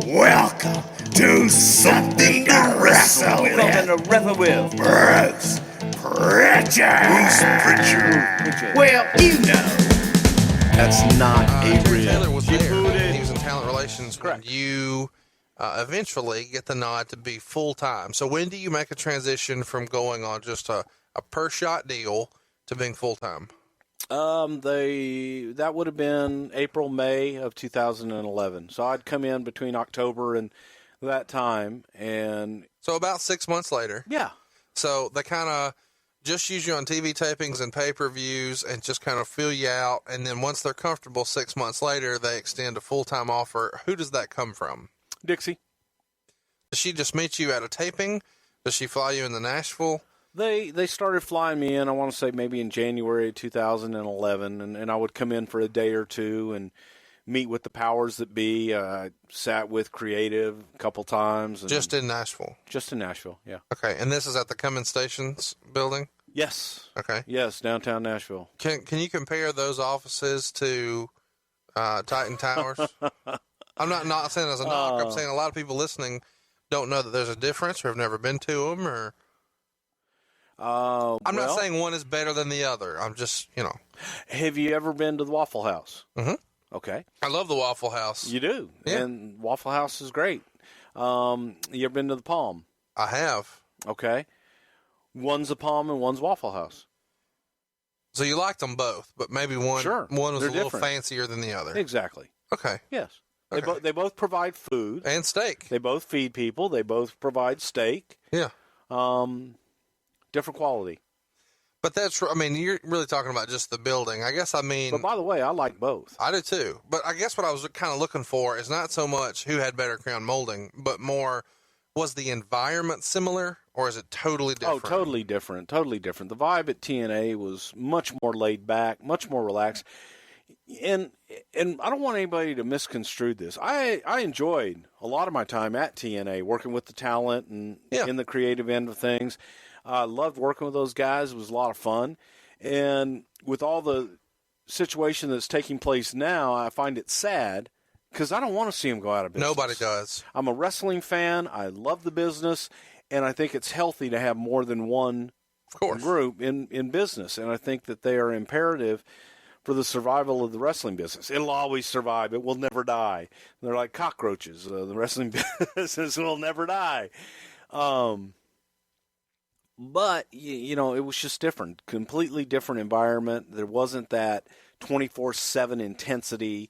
Welcome to Something to Wrestle With. Something to wrestle with. Bruce Prichard. Well, you know. That's not a Terry Taylor real. was there. He was in talent relations. Correct. You eventually get the nod to be full-time. So when do you make a transition from going on just a per-shot deal to being full-time? That would have been April, May of 2011. So I'd come in between October and that time, and so about 6 months later. Yeah. So they kind of just use you on TV tapings and pay-per-views and just kind of fill you out. And then once they're comfortable, 6 months later, they extend a full-time offer. Who does that come from? Dixie. Does she just meet you at a taping? Does she fly you into Nashville? They started flying me in, I want to say maybe in January 2011, and I would come in for a day or two and meet with the powers that be. I sat with Creative a couple times. And just in Nashville? Just in Nashville, yeah. Okay, and this is at the Cummins Stations building? Yes. Okay. Yes, downtown Nashville. Can you compare those offices to Titan Towers? I'm not saying as a knock. I'm saying a lot of people listening don't know that there's a difference or have never been to them. Or I'm not saying one is better than the other. I'm just, Have you ever been to the Waffle House? Mm-hmm. Okay. I love the Waffle House. You do? Yeah. And Waffle House is great. You ever been to the Palm? I have. Okay. One's a Palm and one's Waffle House. So you liked them both, but maybe one was They're a little different. fancier than the other. Exactly. Okay. Yes. Okay. They both provide food. And steak. They both feed people. They both provide steak. Yeah. Different quality. But you're really talking about just the building. But by the way, I like both. I do too. But I guess what I was kind of looking for is not so much who had better crown molding, but more, was the environment similar or is it totally different? Oh, totally different. Totally different. The vibe at TNA was much more laid back, much more relaxed. And I don't want anybody to misconstrue this. I enjoyed a lot of my time at TNA, working with the talent and in the creative end of things. I loved working with those guys. It was a lot of fun. And with all the situation that's taking place now, I find it sad because I don't want to see them go out of business. Nobody does. I'm a wrestling fan. I love the business. And I think it's healthy to have more than one group in business. And I think that they are imperative for the survival of the wrestling business. It'll always survive. It will never die. They're like cockroaches. The wrestling business will never die. But, it was just different. Completely different environment. There wasn't that 24/7 intensity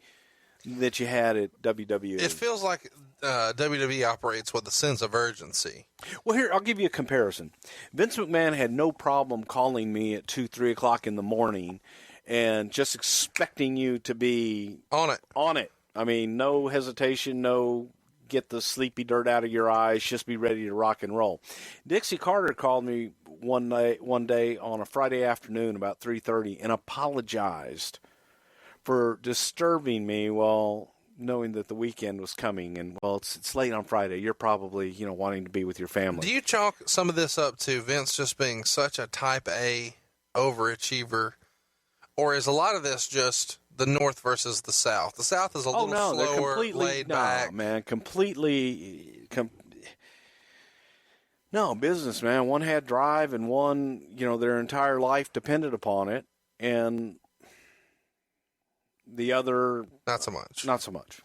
that you had at WWE. It feels like WWE operates with a sense of urgency. Well, here, I'll give you a comparison. Vince McMahon had no problem calling me at 2, 3 o'clock in the morning and just expecting you to be on it. I mean, no hesitation, no get the sleepy dirt out of your eyes, just be ready to rock and roll. Dixie Carter called me one day on a Friday afternoon about 3:30 and apologized for disturbing me while knowing that the weekend was coming. And, it's late on Friday. You're probably, wanting to be with your family. Do you chalk some of this up to Vince just being such a type A overachiever? Or is a lot of this just the North versus the South? The South is a little slower, laid back. No, man, completely. No, business, man. One had drive and one, their entire life depended upon it. And the other... Not so much. Not so much.